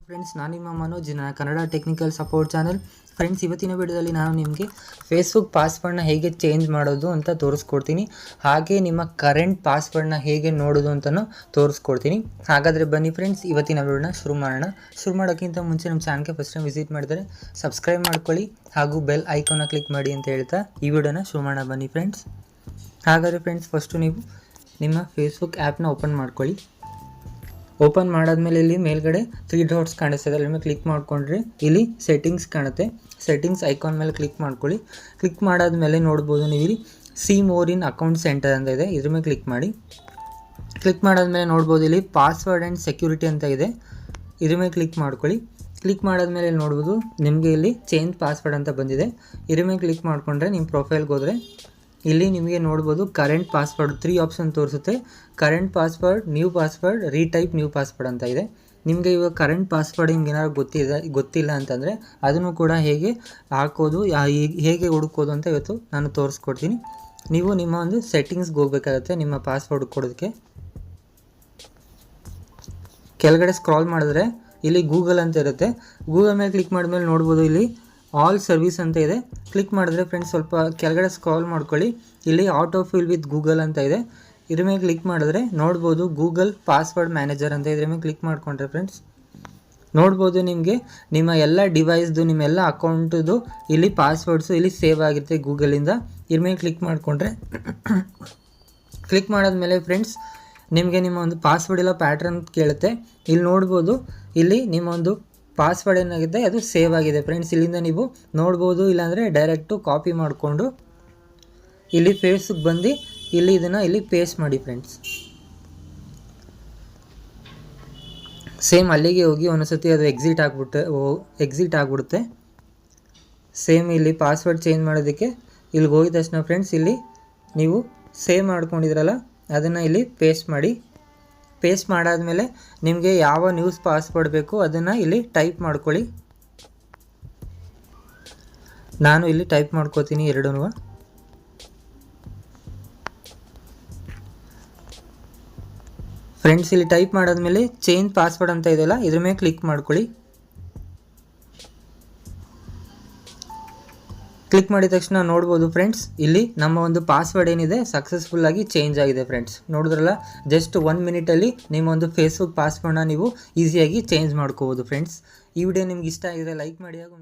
Friends, ನಾನು ನಿಮ್ಮ Manoj, Kannada technical support channel. Friends, ಇವತ್ತಿನ ವಿಡಿಯೋದಲ್ಲಿ ನಾನು ನಿಮಗೆ ಫೇಸ್ಬುಕ್ ಪಾಸ್ವರ್ಡ್ನ ಹೇಗೆ ಚೇಂಜ್ ಮಾಡೋದು ಅಂತ ತೋರಿಸ್ಕೊಡ್ತೀನಿ. ಹಾಗೆ ನಿಮ್ಮ ಕರೆಂಟ್ ಪಾಸ್ವರ್ಡ್ನ ಹೇಗೆ ನೋಡೋದು ಅಂತಲೂ ತೋರಿಸ್ಕೊಡ್ತೀನಿ. ಹಾಗಾದರೆ ಬನ್ನಿ ಫ್ರೆಂಡ್ಸ್, ಇವತ್ತಿನ ವಿಡಿಯೋನ ಶುರು ಮಾಡೋಣ. ಶುರು ಮಾಡೋಕ್ಕಿಂತ ಮುಂಚೆ ನಮ್ಮ ಚಾನಲ್ಗೆ ಫಸ್ಟ್ ಟೈಮ್ ವಿಸಿಟ್ ಮಾಡಿದರೆ ಸಬ್ಸ್ಕ್ರೈಬ್ ಮಾಡ್ಕೊಳ್ಳಿ ಹಾಗೂ ಬೆಲ್ ಐಕಾನ್ನ ಕ್ಲಿಕ್ ಮಾಡಿ ಅಂತ ಹೇಳ್ತಾ ಈ ವಿಡಿಯೋನ ಶುರು ಮಾಡೋಣ. ಬನ್ನಿ ಫ್ರೆಂಡ್ಸ್. ಹಾಗಾದರೆ ಫ್ರೆಂಡ್ಸ್, ಫಸ್ಟು ನೀವು ನಿಮ್ಮ ಫೇಸ್ಬುಕ್ ಆ್ಯಪ್ನ ಓಪನ್ ಮಾಡ್ಕೊಳ್ಳಿ. ಓಪನ್ ಮಾಡಾದ್ಮೇಲೆ ಇಲ್ಲಿ ಮೇಲ್ಗಡೆ 3 ಡಾಟ್ಸ್ ಕಾಣಿಸ್ತದೆ, ಅದ್ರ ಮೇಲೆ ಕ್ಲಿಕ್ ಮಾಡಿಕೊಂಡ್ರೆ ಇಲ್ಲಿ ಸೆಟ್ಟಿಂಗ್ಸ್ ಕಾಣುತ್ತೆ. ಸೆಟ್ಟಿಂಗ್ಸ್ ಐಕಾನ್ ಮೇಲೆ ಕ್ಲಿಕ್ ಮಾಡ್ಕೊಳ್ಳಿ. ಕ್ಲಿಕ್ ಮಾಡಾದ್ಮೇಲೆ ನೋಡ್ಬೋದು ನೀವು ಇಲ್ಲಿ C more in account centre ಅಂತ ಇದೆ, ಇದ್ರ ಮೇಲೆ ಕ್ಲಿಕ್ ಮಾಡಿ. ಕ್ಲಿಕ್ ಮಾಡಾದ್ಮೇಲೆ ನೋಡ್ಬೋದು ಇಲ್ಲಿ ಪಾಸ್ವರ್ಡ್ ಆ್ಯಂಡ್ ಸೆಕ್ಯೂರಿಟಿ ಅಂತ ಇದೆ, ಇದ್ರ ಮೇಲೆ ಕ್ಲಿಕ್ ಮಾಡ್ಕೊಳ್ಳಿ. ಕ್ಲಿಕ್ ಮಾಡಾದ್ಮೇಲೆ ಇಲ್ಲಿ ನೋಡ್ಬೋದು ನಿಮಗೆ ಇಲ್ಲಿ ಚೇಂಜ್ ಪಾಸ್ವರ್ಡ್ ಅಂತ ಬಂದಿದೆ, ಇದ್ರ ಮೇಲೆ ಕ್ಲಿಕ್ ಮಾಡಿಕೊಂಡ್ರೆ ನಿಮ್ಮ ಪ್ರೊಫೈಲ್ಗೆ ಹೋದರೆ ಇಲ್ಲಿ ನಿಮಗೆ ನೋಡ್ಬೋದು ಕರೆಂಟ್ ಪಾಸ್ವರ್ಡ್ 3 ಆಪ್ಷನ್ ತೋರಿಸುತ್ತೆ. Current password, new password, retype new password ಅಂತ ಇದೆ. ನಿಮಗೆ ಇವಾಗ ಕರೆಂಟ್ ಪಾಸ್ವರ್ಡ್ ನಿಮ್ಗೆ ಏನಾದ್ರು ಗೊತ್ತಿಲ್ಲ ಅಂತಂದರೆ ಅದನ್ನು ಕೂಡ ಹೇಗೆ ಹಾಕೋದು, ಹೇಗೆ ಹುಡುಕೋದು ಅಂತ ಇವತ್ತು ನಾನು ತೋರಿಸ್ಕೊಡ್ತೀನಿ. ನೀವು ನಿಮ್ಮ ಒಂದು ಸೆಟ್ಟಿಂಗ್ಸ್ಗೆ ಹೋಗಬೇಕಾಗುತ್ತೆ. ನಿಮ್ಮ ಪಾಸ್ವರ್ಡ್ ಕೊಡೋದಕ್ಕೆ ಕೆಳಗಡೆ ಸ್ಕ್ರಾಲ್ ಮಾಡಿದ್ರೆ ಇಲ್ಲಿ ಗೂಗಲ್ ಅಂತ ಇರುತ್ತೆ. ಗೂಗಲ್ ಮೇಲೆ ಕ್ಲಿಕ್ ಮಾಡಿದ್ಮೇಲೆ ನೋಡ್ಬೋದು ಇಲ್ಲಿ ಆಲ್ ಸರ್ವಿಸ್ ಅಂತ ಇದೆ. ಕ್ಲಿಕ್ ಮಾಡಿದ್ರೆ ಫ್ರೆಂಡ್ಸ್ ಸ್ವಲ್ಪ ಕೆಳಗಡೆ ಸ್ಕ್ರಾಲ್ ಮಾಡ್ಕೊಳ್ಳಿ, ಇಲ್ಲಿ ಆಟೋ ಫಿಲ್ ವಿತ್ ಗೂಗಲ್ ಅಂತ ಇದೆ, ಇದ್ರ ಮೇಲೆ ಕ್ಲಿಕ್ ಮಾಡಿದ್ರೆ ನೋಡ್ಬೋದು ಗೂಗಲ್ ಪಾಸ್ವರ್ಡ್ ಮ್ಯಾನೇಜರ್ ಅಂತ ಇದ್ರ ಮೇಲೆ ಕ್ಲಿಕ್ ಮಾಡಿಕೊಂಡ್ರೆ ಫ್ರೆಂಡ್ಸ್ ನೋಡ್ಬೋದು ನಿಮಗೆ ನಿಮ್ಮ ಎಲ್ಲ ಡಿವೈಸ್ದು, ನಿಮ್ಮ ಎಲ್ಲ ಅಕೌಂಟದು ಇಲ್ಲಿ ಪಾಸ್ವರ್ಡ್ಸು ಇಲ್ಲಿ ಸೇವ್ ಆಗಿರುತ್ತೆ ಗೂಗಲಿಂದ. ಇದ್ರ ಮೇಲೆ ಕ್ಲಿಕ್ ಮಾಡಿಕೊಂಡ್ರೆ ಕ್ಲಿಕ್ ಮಾಡಾದ್ಮೇಲೆ ಫ್ರೆಂಡ್ಸ್ ನಿಮಗೆ ನಿಮ್ಮ ಒಂದು ಪಾಸ್ವರ್ಡ್ ಇಲ್ಲ ಪ್ಯಾಟ್ರನ್ ಕೇಳುತ್ತೆ. ಇಲ್ಲಿ ನೋಡ್ಬೋದು ಇಲ್ಲಿ ನಿಮ್ಮ ಒಂದು ಪಾಸ್ವರ್ಡ್ ಏನಾಗಿದೆ ಅದು ಸೇವ್ ಆಗಿದೆ ಫ್ರೆಂಡ್ಸ್. ಇಲ್ಲಿಂದ ನೀವು ನೋಡ್ಬೋದು, ಇಲ್ಲಾಂದರೆ ಡೈರೆಕ್ಟು ಕಾಪಿ ಮಾಡಿಕೊಂಡು ಇಲ್ಲಿ ಫೇಸ್ಬುಕ್ ಬಂದು ಇಲ್ಲಿ ಇದನ್ನು ಇಲ್ಲಿ ಪೇಸ್ಟ್ ಮಾಡಿ ಫ್ರೆಂಡ್ಸ್. ಸೇಮ್ ಅಲ್ಲಿಗೆ ಹೋಗಿ ಒಂದೊಂದ್ಸತಿ ಅದು ಎಕ್ಸಿಟ್ ಆಗಿಬಿಡುತ್ತೆ. ಸೇಮ್ ಇಲ್ಲಿ ಪಾಸ್ವರ್ಡ್ ಚೇಂಜ್ ಮಾಡೋದಕ್ಕೆ ಇಲ್ಲಿಗೆ ಹೋಗಿದ ತಕ್ಷಣ ಫ್ರೆಂಡ್ಸ್ ಇಲ್ಲಿ ನೀವು ಸೇವ್ ಮಾಡ್ಕೊಂಡಿದ್ರಲ್ಲ ಅದನ್ನು ಇಲ್ಲಿ ಪೇಸ್ಟ್ ಮಾಡಿ. ಪೇಸ್ಟ್ ಮಾಡಾದ್ಮೇಲೆ ನಿಮಗೆ ಯಾವ ನ್ಯೂಸ್ ಪಾಸ್ವರ್ಡ್ ಬೇಕು ಅದನ್ನು ಇಲ್ಲಿ ಟೈಪ್ ಮಾಡ್ಕೊಳ್ಳಿ. ನಾನು ಇಲ್ಲಿ ಟೈಪ್ ಮಾಡ್ಕೋತೀನಿ ಎರಡೂ. ಫ್ರೆಂಡ್ಸ್ ಇಲ್ಲಿ ಟೈಪ್ ಮಾಡಾದ್ಮೇಲೆ ಚೇಂಜ್ ಪಾಸ್ವರ್ಡ್ ಅಂತ ಇದೆಯಲ್ಲ ಇದ್ರ ಮೇಲೆ ಕ್ಲಿಕ್ ಮಾಡ್ಕೊಳ್ಳಿ. ಕ್ಲಿಕ್ ಮಾಡಿದ ತಕ್ಷಣ ನೋಡ್ಬೋದು ಫ್ರೆಂಡ್ಸ್ ಇಲ್ಲಿ ನಮ್ಮ ಒಂದು ಪಾಸ್ವರ್ಡ್ ಏನಿದೆ ಸಕ್ಸಸ್ಫುಲ್ ಆಗಿ ಚೇಂಜ್ ಆಗಿದೆ ಫ್ರೆಂಡ್ಸ್. ನೋಡಿದ್ರಲ್ಲ, ಜಸ್ಟ್ 1 ಮಿನಿಟಲ್ಲಿ ನಿಮ್ಮ ಒಂದು ಫೇಸ್ಬುಕ್ ಪಾಸ್ವರ್ಡ್ನ ನೀವು ಈಸಿಯಾಗಿ ಚೇಂಜ್ ಮಾಡ್ಕೋಬೋದು ಫ್ರೆಂಡ್ಸ್. ಈ ವಿಡಿಯೋ ನಿಮ್ಗೆ ಇಷ್ಟ ಆಗಿದೆ ಲೈಕ್ ಮಾಡಿ ಹಾಗೂ